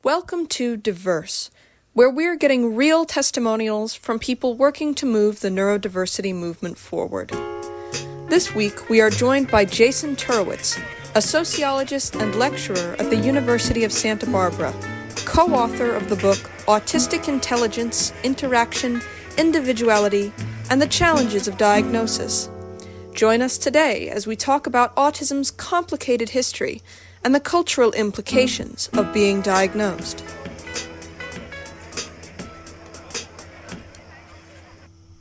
Welcome to Diverse, where we're getting real testimonials from people working to move the neurodiversity movement forward. This week, we are joined by Jason Turowetz, a sociologist and lecturer at the University of Santa Barbara, co-author of the book Autistic Intelligence, Interaction, Individuality, and the Challenges of Diagnosis. Join us today as we talk about autism's complicated history and the cultural implications of being diagnosed.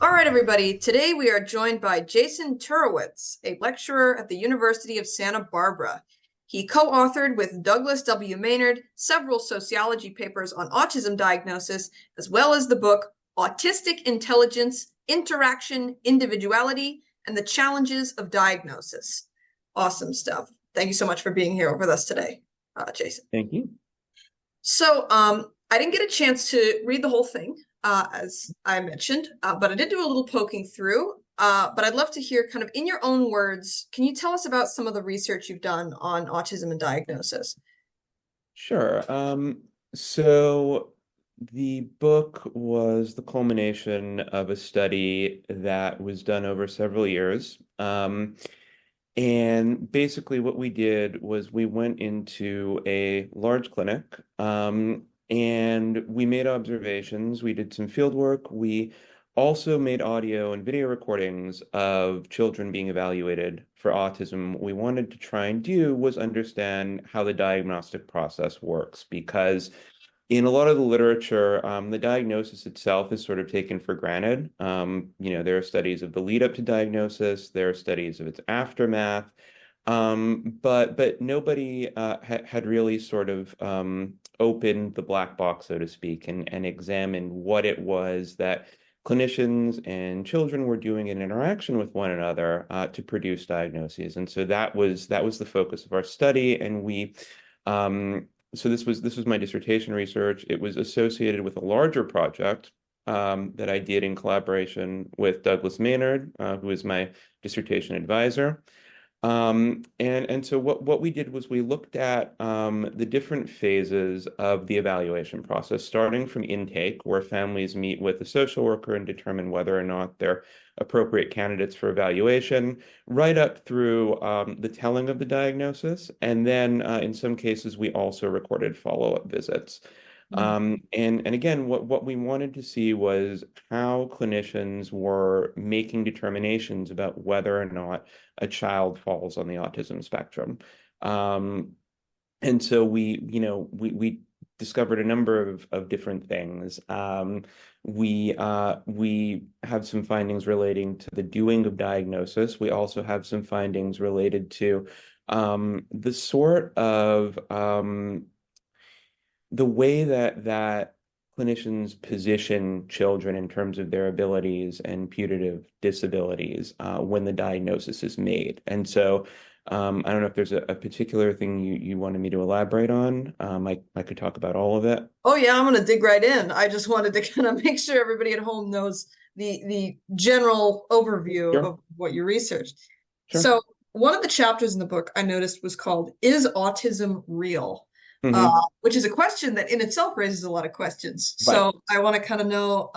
All right, everybody. Today we are joined by Jason Turowetz, a lecturer at the University of Santa Barbara. He co-authored with Douglas W. Maynard several sociology papers on autism diagnosis, as well as the book Autistic Intelligence, Interaction, Individuality, and the Challenges of Diagnosis. Awesome stuff. Thank you so much for being here with us today, Jason. Thank you. So I didn't get a chance to read the whole thing, as I mentioned, but I did do a little poking through. But I'd love to hear, kind of in your own words, can you tell us about some of the research you've done on autism and diagnosis? Sure. So the book was the culmination of a study that was done over several years. And basically what we did was we went into a large clinic, and we made observations. We did some field work. We also made audio and video recordings of children being evaluated for autism. What we wanted to try and do was understand how the diagnostic process works, because in a lot of the literature, the diagnosis itself is sort of taken for granted. There are studies of the lead up to diagnosis, there are studies of its aftermath, but nobody had really sort of opened the black box, so to speak, and examined what it was that clinicians and children were doing in interaction with one another to produce diagnoses. And so that was the focus of our study, and we. So this was my dissertation research. It was associated with a larger project that I did in collaboration with Douglas Maynard, who is my dissertation advisor. And so what we did was we looked at the different phases of the evaluation process, starting from intake, where families meet with a social worker and determine whether or not they're appropriate candidates for evaluation, right up through the telling of the diagnosis. And then in some cases, we also recorded follow-up visits. And again, what we wanted to see was how clinicians were making determinations about whether or not a child falls on the autism spectrum. And so we discovered a number of different things. We have some findings relating to the doing of diagnosis. We also have some findings related to the sort of the way that clinicians position children in terms of their abilities and putative disabilities when the diagnosis is made. And so I don't know if there's a particular thing you wanted me to elaborate on. I could talk about all of it. Oh yeah, I'm gonna dig right in. I just wanted to kind of make sure everybody at home knows the general overview Sure. of what you researched. Sure. So one of the chapters in the book I noticed was called "Is Autism Real?" Which is a question that in itself raises a lot of questions. Right. So I want to kind of know,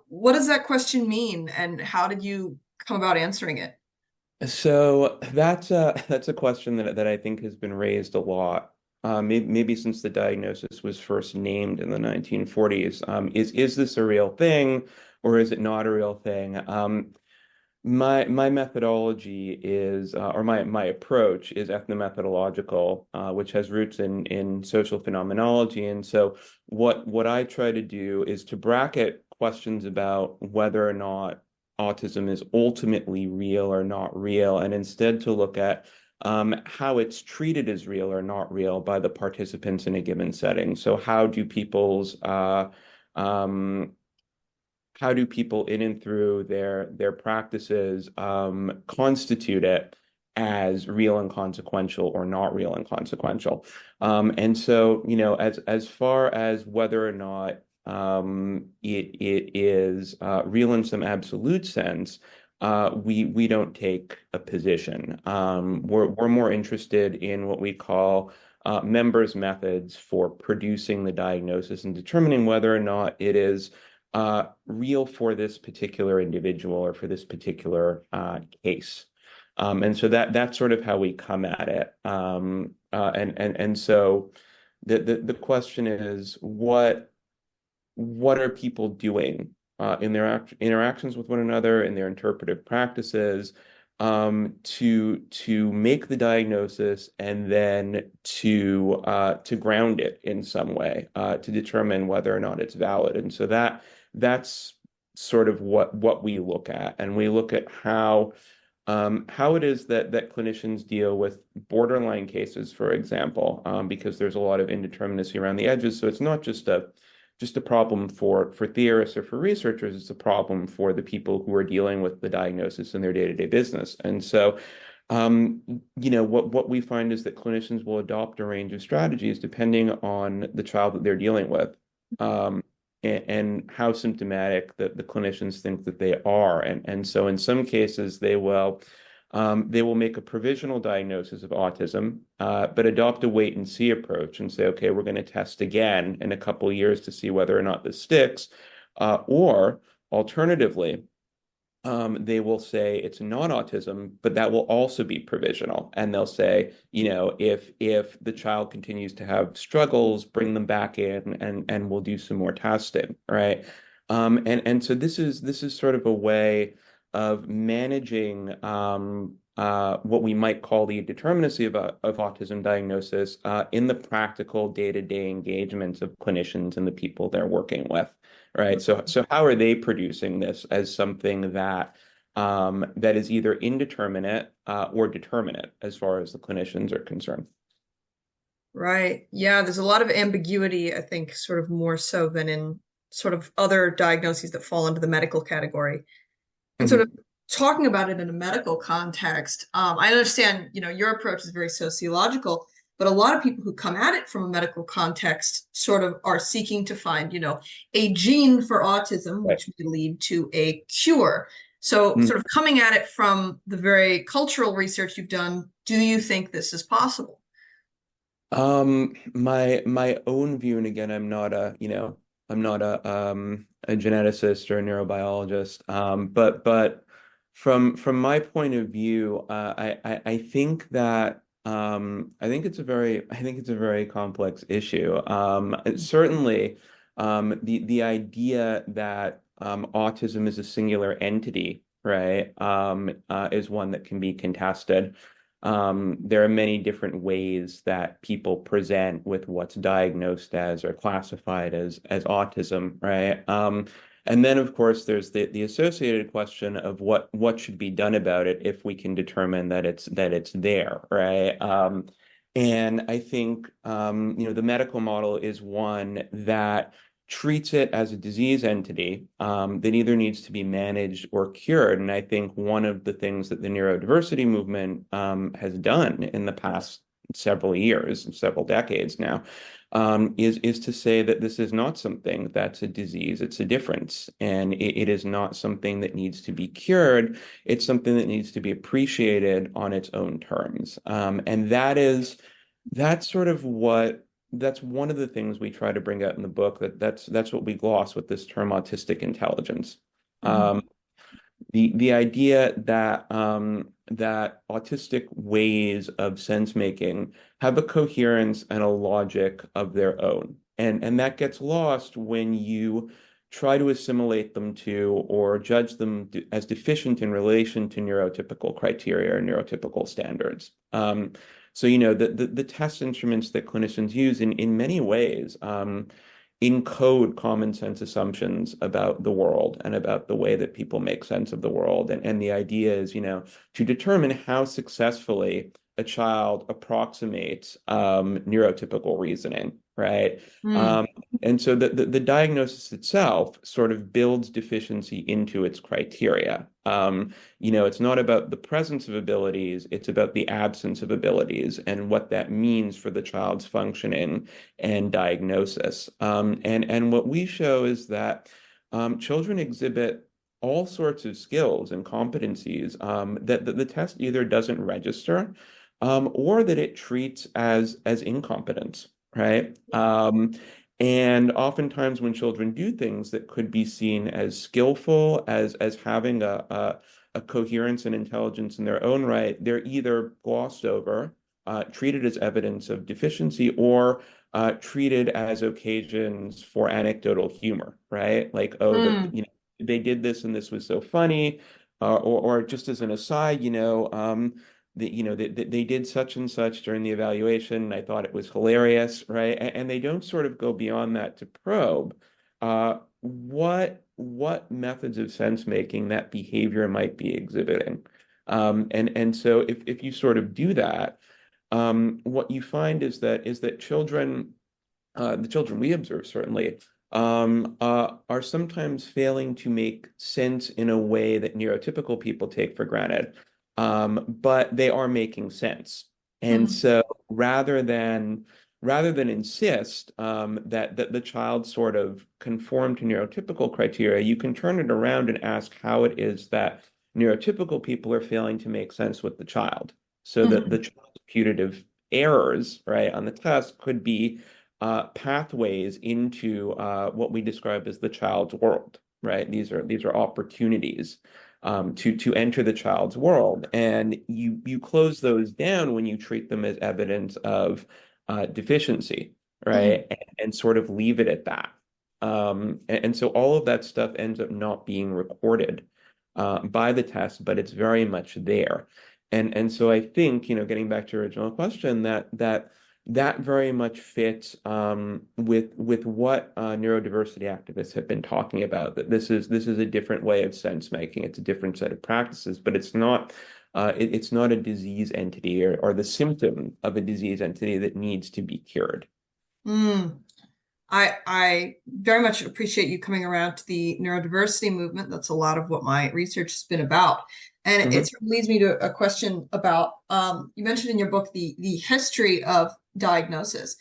what does that question mean, and how did you come about answering it? So that's a question that I think has been raised a lot. Maybe since the diagnosis was first named in the 1940s. Is this a real thing, or is it not a real thing? My methodology is, or my approach is ethnomethodological, which has roots in social phenomenology. And so what I try to do is to bracket questions about whether or not autism is ultimately real or not real, and instead to look at how it's treated as real or not real by the participants in a given setting. So how do people in and through their practices constitute it as real and consequential or not real and consequential? And so, as far as whether or not it is real in some absolute sense, we don't take a position. We're more interested in what we call members' methods for producing the diagnosis and determining whether or not it is real for this particular individual or for this particular case. And so that's sort of how we come at it. And so the question is, what are people doing in their interactions with one another, in their interpretive practices, to make the diagnosis and then to ground it in some way, to determine whether or not it's valid. And so that's sort of what we look at, and we look at how it is that clinicians deal with borderline cases, for example, because there's a lot of indeterminacy around the edges. So it's not just a problem for theorists or for researchers, it's a problem for the people who are dealing with the diagnosis in their day-to-day business. And so, what we find is that clinicians will adopt a range of strategies depending on the child that they're dealing with, and how symptomatic the clinicians think that they are. And so in some cases, they will make a provisional diagnosis of autism, but adopt a wait and see approach and say, okay, we're going to test again in a couple of years to see whether or not this sticks. Or alternatively, they will say it's not autism, but that will also be provisional. And they'll say, if the child continues to have struggles, bring them back in and we'll do some more testing, right? And so this is sort of a way of managing what we might call the determinacy of autism diagnosis in the practical day-to-day engagements of clinicians and the people they're working with, right? So how are they producing this as something that is either indeterminate or determinate as far as the clinicians are concerned? Right. Yeah, there's a lot of ambiguity, I think, sort of more so than in sort of other diagnoses that fall into the medical category. And sort of talking about it in a medical context, I understand, your approach is very sociological, but a lot of people who come at it from a medical context sort of are seeking to find, a gene for autism, which may lead to a cure. So sort of coming at it from the very cultural research you've done, do you think this is possible? My own view, and again, I'm not a geneticist or a neurobiologist, but from my point of view, I think that I think it's a very complex issue. Certainly, the idea that autism is a singular entity, right, is one that can be contested. There are many different ways that people present with what's diagnosed as or classified as autism, right? And then, of course, there's the associated question of what should be done about it if we can determine that it's there, right? And I think the medical model is one that treats it as a disease entity that either needs to be managed or cured. And I think one of the things that the neurodiversity movement has done in the past several years, several decades now, is to say that this is not something that's a disease, it's a difference. And it is not something that needs to be cured. It's something that needs to be appreciated on its own terms. And that's sort of that's one of the things we try to bring out in the book, that's what we gloss with this term autistic intelligence. The idea that autistic ways of sense making have a coherence and a logic of their own. And that gets lost when you try to assimilate them to or judge them as deficient in relation to neurotypical criteria or neurotypical standards. So, the test instruments that clinicians use in many ways encode common sense assumptions about the world and about the way that people make sense of the world. And the idea is, to determine how successfully a child approximates neurotypical reasoning, right? And so the diagnosis itself sort of builds deficiency into its criteria. It's not about the presence of abilities, it's about the absence of abilities and what that means for the child's functioning and diagnosis. And what we show is that children exhibit all sorts of skills and competencies that the test either doesn't register, or that it treats as incompetence, right? And oftentimes when children do things that could be seen as skillful, as having a coherence and intelligence in their own right, they're either glossed over, treated as evidence of deficiency, or treated as occasions for anecdotal humor, right? Like, oh, Mm, they did this and this was so funny, or just as an aside, they did such and such during the evaluation. And I thought it was hilarious, right? And they don't sort of go beyond that to probe what methods of sense making that behavior might be exhibiting. And so if you sort of do that, what you find is that children, the children we observe certainly, are sometimes failing to make sense in a way that neurotypical people take for granted. But they are making sense. And mm, so rather than insist that the child sort of conform to neurotypical criteria, you can turn it around and ask how it is that neurotypical people are failing to make sense with the child. So that the mhm, child's putative errors, right, on the test could be pathways into what we describe as the child's world, right? These are opportunities to enter the child's world, and you close those down when you treat them as evidence of deficiency, mhm. right? And sort of leave it at that. And so all of that stuff ends up not being recorded by the test, but it's very much there. And so I think, getting back to your original question, that very much fits with what neurodiversity activists have been talking about. That this is a different way of sense making. It's a different set of practices, but it's not a disease entity or the symptom of a disease entity that needs to be cured. Mm. I very much appreciate you coming around to the neurodiversity movement. That's a lot of what my research has been about. And it Hmm. sort of leads me to a question about you mentioned in your book the history of diagnosis.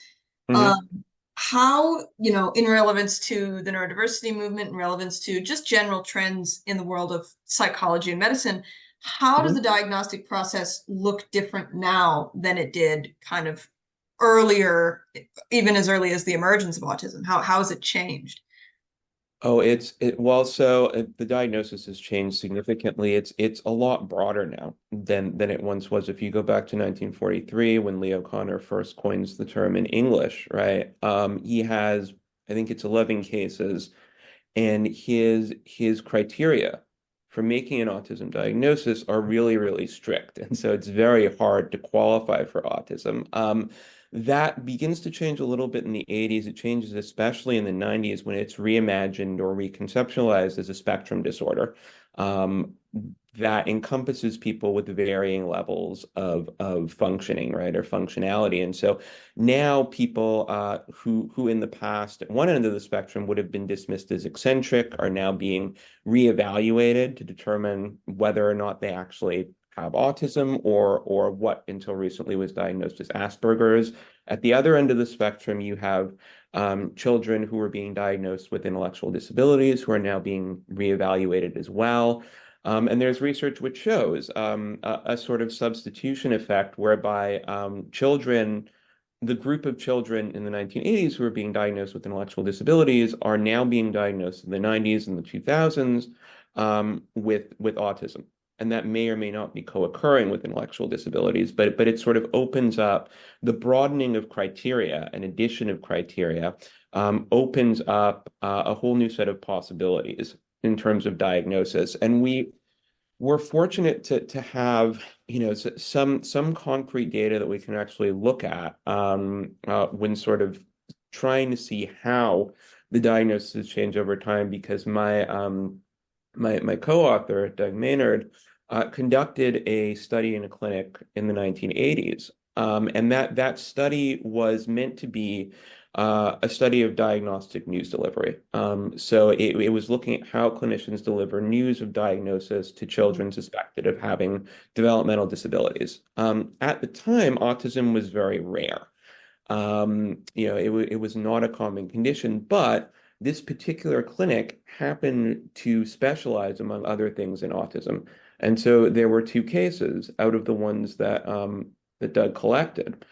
Hmm. Um, how, in relevance to the neurodiversity movement, in relevance to just general trends in the world of psychology and medicine, how does the Hmm. diagnostic process look different now than it did kind of earlier, even as early as the emergence of autism? How has it changed? Oh, well, so the diagnosis has changed significantly. It's a lot broader now than it once was. If you go back to 1943, when Leo Kanner first coins the term in English, right? He has, I think it's 11 cases, and his criteria for making an autism diagnosis are really, really strict. And so it's very hard to qualify for autism. That begins to change a little bit in the 80s. It changes especially in the 90s when it's reimagined or reconceptualized as a spectrum disorder. Um, that encompasses people with varying levels of functioning, right, or functionality. And so now people who in the past at one end of the spectrum would have been dismissed as eccentric are now being reevaluated to determine whether or not they actually have autism or what until recently was diagnosed as Asperger's. At the other end of the spectrum, you have children who are being diagnosed with intellectual disabilities who are now being reevaluated as well. And there's research which shows a sort of substitution effect whereby the group of children in the 1980s who were being diagnosed with intellectual disabilities are now being diagnosed in the 90s and the 2000s with autism. And that may or may not be co-occurring with intellectual disabilities, but it sort of opens up the broadening of criteria and addition of criteria opens up a whole new set of possibilities in terms of diagnosis. And we're fortunate to have, some concrete data that we can actually look at when sort of trying to see how the diagnosis change over time. Because my co-author, Doug Maynard, conducted a study in a clinic in the 1980s. And that study was meant to be a study of diagnostic news delivery. So it was looking at how clinicians deliver news of diagnosis to children suspected of having developmental disabilities. At the time, autism was very rare. It was not a common condition, but this particular clinic happened to specialize, among other things, in autism. And so there were two cases out of the ones that that Doug collected,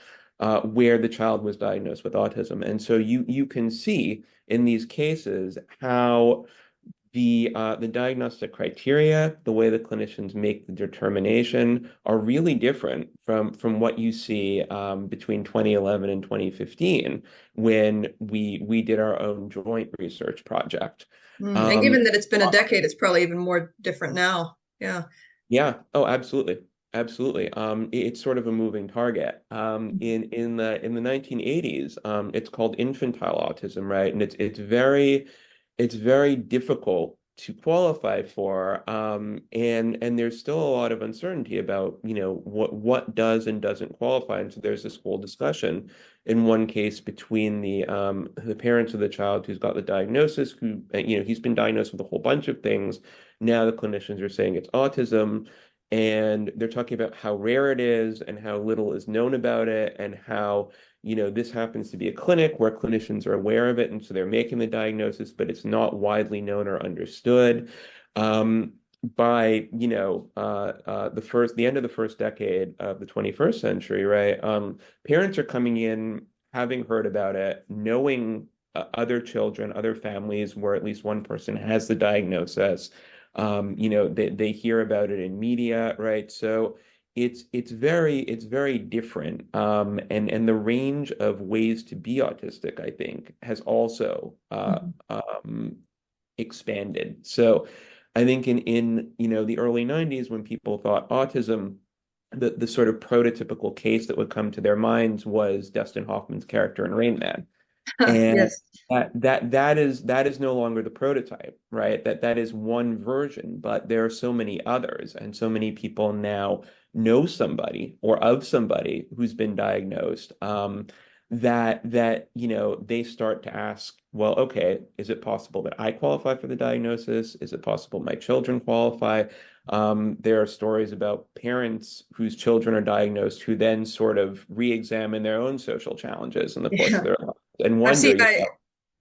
where the child was diagnosed with autism. And so you can see in these cases how the diagnostic criteria, the way the clinicians make the determination, are really different from what you see between 2011 and 2015 when we did our own joint research project. And given that it's been a decade, it's probably even more different now. Yeah. Yeah. Oh, absolutely. Absolutely. It's sort of a moving target. In the 1980s, it's called infantile autism, right? And it's very difficult to qualify for. And there's still a lot of uncertainty about, what does and doesn't qualify. And so there's this whole discussion in one case between the parents of the child who's got the diagnosis, who, he's been diagnosed with a whole bunch of things. Now the clinicians are saying it's autism. And they're talking about how rare it is and how little is known about it, and how, this happens to be a clinic where clinicians are aware of it. And so they're making the diagnosis, but it's not widely known or understood. By, the end of the first decade of the 21st century, right? Parents are coming in, having heard about it, knowing other children, other families where at least one person has the diagnosis. They hear about it in media, right? So it's very different. And the range of ways to be autistic, I think, has also expanded. So I think in the early 90s, when people thought autism, the sort of prototypical case that would come to their minds was Dustin Hoffman's character in Rain Man. And Yes. that is no longer the prototype, right? That is one version, but there are so many others, and so many people now know somebody or of somebody who's been diagnosed, that they start to ask, well, okay, is it possible that I qualify for the diagnosis? Is it possible my children qualify? There are stories about parents whose children are diagnosed who then sort of re-examine their own social challenges in the course of Yeah. their lives and I've wonder, seen,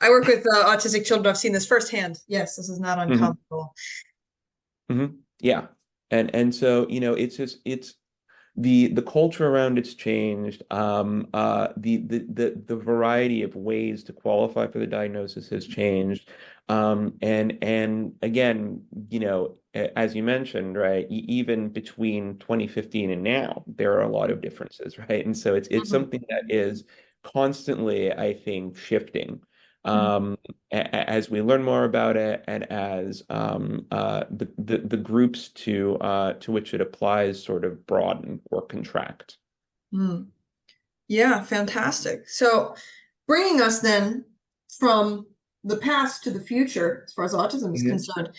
I work with autistic children. I've seen this firsthand. Yes, this is not uncommon Mhm, at all. yeah. And so, it's the culture around it's changed. The variety of ways to qualify for the diagnosis has changed. And again, as you mentioned, right, even between 2015 and now, there are a lot of differences, right? And so it's Mhm. something that is constantly, I think, shifting. Um, as we learn more about it, and as the groups to which it applies sort of broaden or contract. Mm. Yeah, fantastic. So, bringing us then from the past to the future, as far as autism is Mhm. concerned,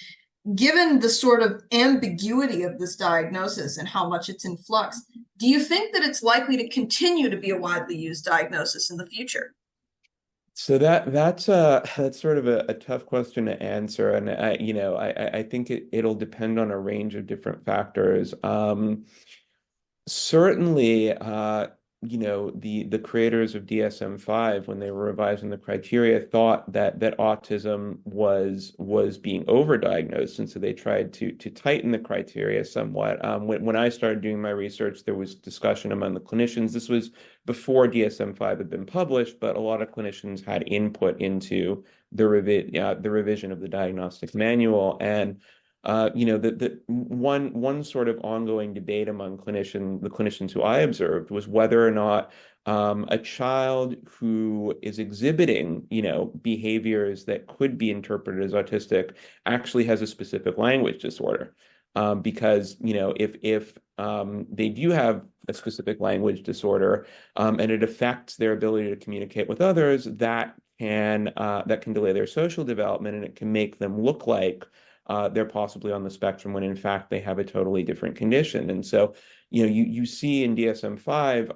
given the sort of ambiguity of this diagnosis and how much it's in flux, do you think that it's likely to continue to be a widely used diagnosis in the future? So that's sort of a tough question to answer, and I think it'll depend on a range of different factors. Certainly, the creators of DSM-5, when they were revising the criteria, thought that autism was being overdiagnosed, and so they tried to tighten the criteria somewhat. When I started doing my research, there was discussion among the clinicians. This was before DSM-5 had been published, but a lot of clinicians had input into the revision of the diagnostic manual. And the one sort of ongoing debate among the clinicians who I observed was whether or not a child who is exhibiting, behaviors that could be interpreted as autistic actually has a specific language disorder. Because, if they do have a specific language disorder, and it affects their ability to communicate with others, that can delay their social development, and it can make them look like they're possibly on the spectrum when in fact they have a totally different condition. And so, you see in DSM-5,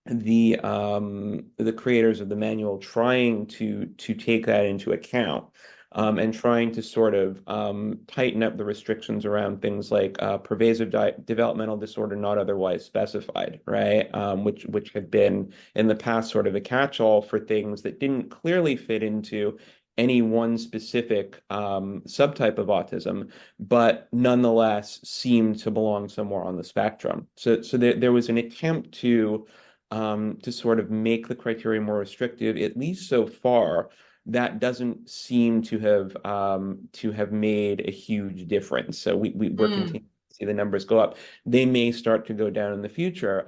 the creators of the manual trying to take that into account, and trying to sort of tighten up the restrictions around things like pervasive developmental disorder not otherwise specified, right? Which had been in the past sort of a catch-all for things that didn't clearly fit into any one specific subtype of autism, but nonetheless seem to belong somewhere on the spectrum. So there was an attempt to sort of make the criteria more restrictive, at least so far. That doesn't seem to have made a huge difference. So we're Mm. continuing to see the numbers go up. They may start to go down in the future.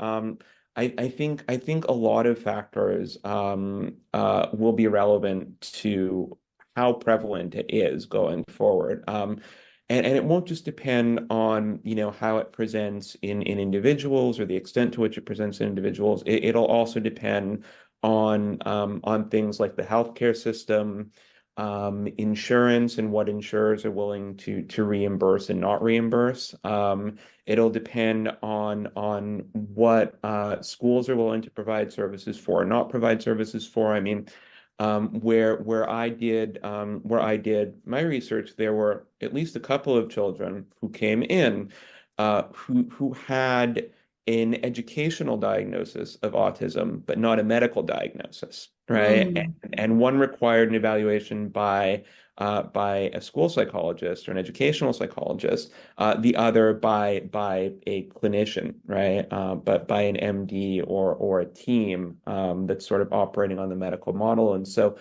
I think a lot of factors will be relevant to how prevalent it is going forward. And it won't just depend on, how it presents in individuals or the extent to which it presents in individuals. It'll also depend on things like the healthcare system, insurance, and what insurers are willing to reimburse and not reimburse. It'll depend on what schools are willing to provide services for and not provide services for. I mean, where I did my research, there were at least a couple of children who came in who had an educational diagnosis of autism, but not a medical diagnosis, right? Mm. And one required an evaluation by a school psychologist or an educational psychologist, the other by a clinician, right? But by an MD or a team that's sort of operating on the medical model. And so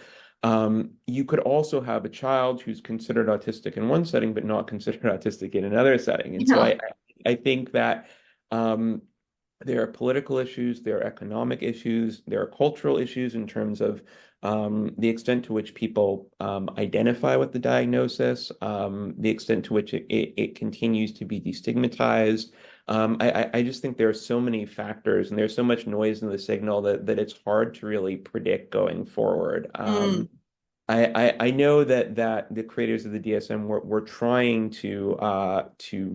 you could also have a child who's considered autistic in one setting, but not considered autistic in another setting. And so Yeah. I think that um, there are political issues, there are economic issues, there are cultural issues in terms of the extent to which people identify with the diagnosis, the extent to which it continues to be destigmatized. I just think there are so many factors and there's so much noise in the signal that it's hard to really predict going forward. Mm. I know that the creators of the DSM were trying to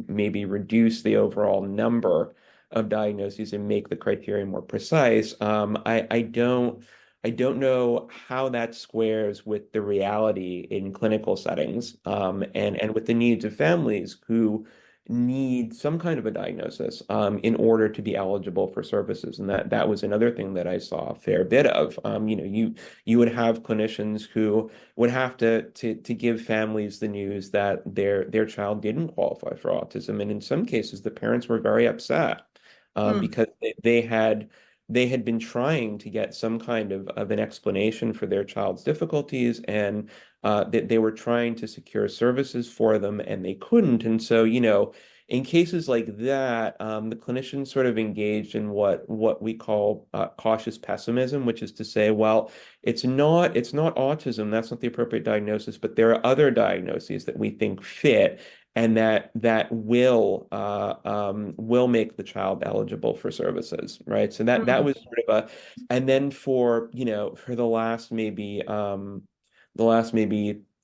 maybe reduce the overall number of diagnoses and make the criteria more precise. I don't know how that squares with the reality in clinical settings, and with the needs of families who need some kind of a diagnosis in order to be eligible for services. And that was another thing that I saw a fair bit of. You would have clinicians who would have to give families the news that their child didn't qualify for autism. And in some cases, the parents were very upset Mm. because they had been trying to get some kind of an explanation for their child's difficulties, and they were trying to secure services for them, and they couldn't. And so, in cases like that, the clinicians sort of engaged in what we call cautious pessimism, which is to say, well, it's not autism, that's not the appropriate diagnosis, but there are other diagnoses that we think fit and that will make the child eligible for services, right? So that Mm. was sort of and then for the last maybe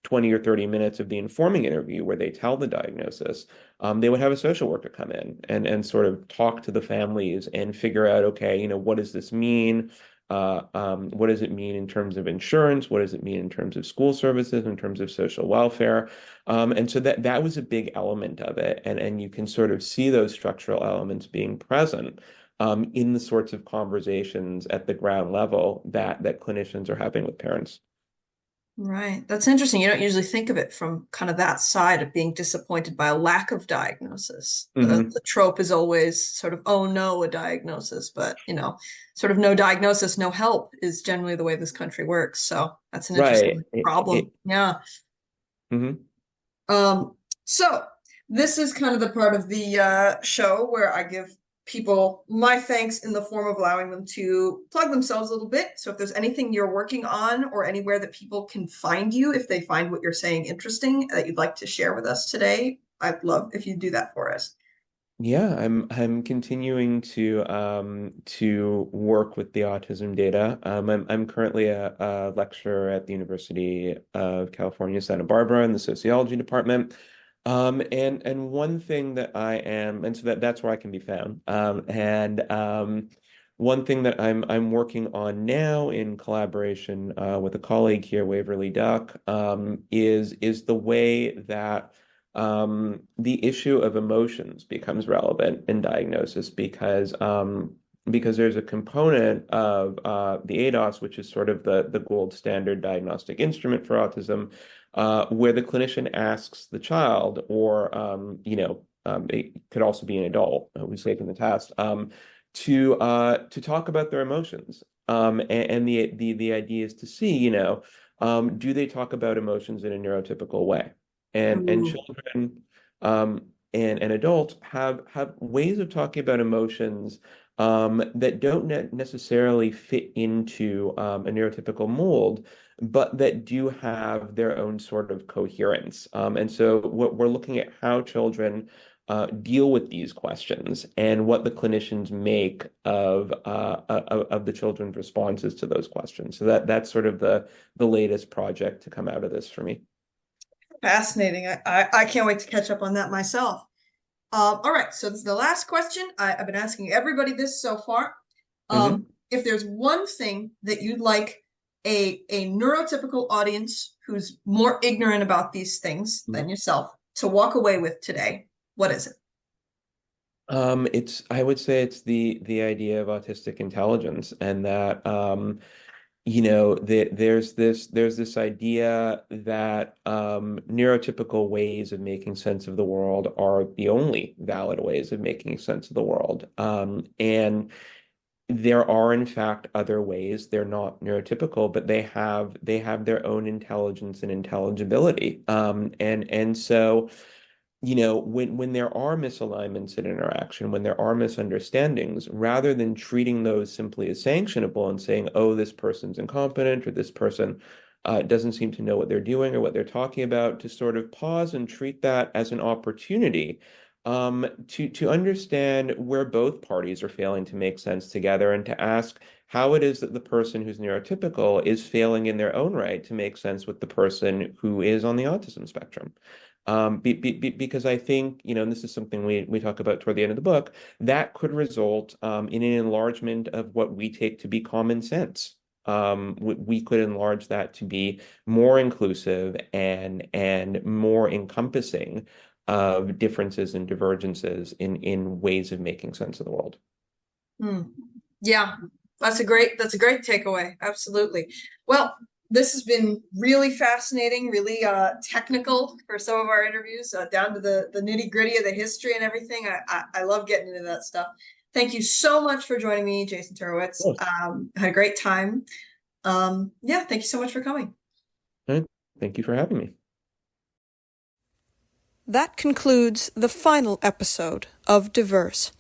20 or 30 minutes of the informing interview where they tell the diagnosis, they would have a social worker come in and sort of talk to the families and figure out, okay, what does this mean? What does it mean in terms of insurance? What does it mean in terms of school services, in terms of social welfare? And so that was a big element of it. And you can sort of see those structural elements being present in the sorts of conversations at the ground level that clinicians are having with parents. Right. That's interesting. You don't usually think of it from kind of that side of being disappointed by a lack of diagnosis. The Hmm. trope is always sort of, oh no, a diagnosis, but sort of no diagnosis, no help is generally the way this country works. So that's an Right. interesting problem. Yeah. Mhm. Um, so this is kind of the part of the show where I give people my thanks in the form of allowing them to plug themselves a little bit. So if there's anything you're working on or anywhere that people can find you, if they find what you're saying interesting that you'd like to share with us today, I'd love if you do that for us. Yeah, I'm continuing to work with the autism data. I'm currently a lecturer at the University of California, Santa Barbara in the sociology department. And one thing that I am, and so that's where I can be found. And one thing that I'm working on now in collaboration with a colleague here, Waverly Duck, is the way that the issue of emotions becomes relevant in diagnosis because because there's a component of the ADOS, which is sort of the gold standard diagnostic instrument for autism, where the clinician asks the child, or it could also be an adult who's taken the test, to talk about their emotions. And the idea is to see, do they talk about emotions in a neurotypical way? And Mm. children and adults have ways of talking about emotions that don't necessarily fit into a neurotypical mold, but that do have their own sort of coherence. And so what we're looking at how children deal with these questions and what the clinicians make of the children's responses to those questions. So that's sort of the latest project to come out of this for me. Fascinating. I can't wait to catch up on that myself. All right, so this is the last question. I've been asking everybody this so far. If there's one thing that you'd like a neurotypical audience who's more ignorant about these things than yourself to walk away with today, what is it? I would say it's the idea of autistic intelligence, and that there's this idea that neurotypical ways of making sense of the world are the only valid ways of making sense of the world. And there are, in fact, other ways. They're not neurotypical, but they have their own intelligence and intelligibility. And so, when there are misalignments in interaction, when there are misunderstandings, rather than treating those simply as sanctionable and saying, oh, this person's incompetent, or this person doesn't seem to know what they're doing or what they're talking about, to sort of pause and treat that as an opportunity to understand where both parties are failing to make sense together, and to ask how it is that the person who's neurotypical is failing in their own right to make sense with the person who is on the autism spectrum. Because I think, and this is something we talk about toward the end of the book, that could result in an enlargement of what we take to be common sense. We could enlarge that to be more inclusive and more encompassing of differences and divergences in ways of making sense of the world. Yeah, that's a great takeaway. Absolutely. Well, this has been really fascinating, really technical for some of our interviews, down to the nitty-gritty of the history and everything. I love getting into that stuff. Thank you so much for joining me, Jason Turowetz. Had a great time. Yeah, thank you so much for coming. All right. Thank you for having me. That concludes the final episode of Diverse.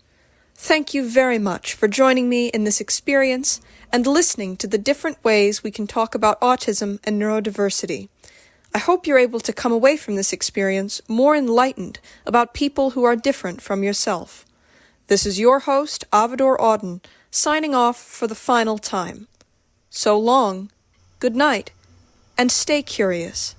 Thank you very much for joining me in this experience and listening to the different ways we can talk about autism and neurodiversity. I hope you're able to come away from this experience more enlightened about people who are different from yourself. This is your host, Avador Auden, signing off for the final time. So long, good night, and stay curious.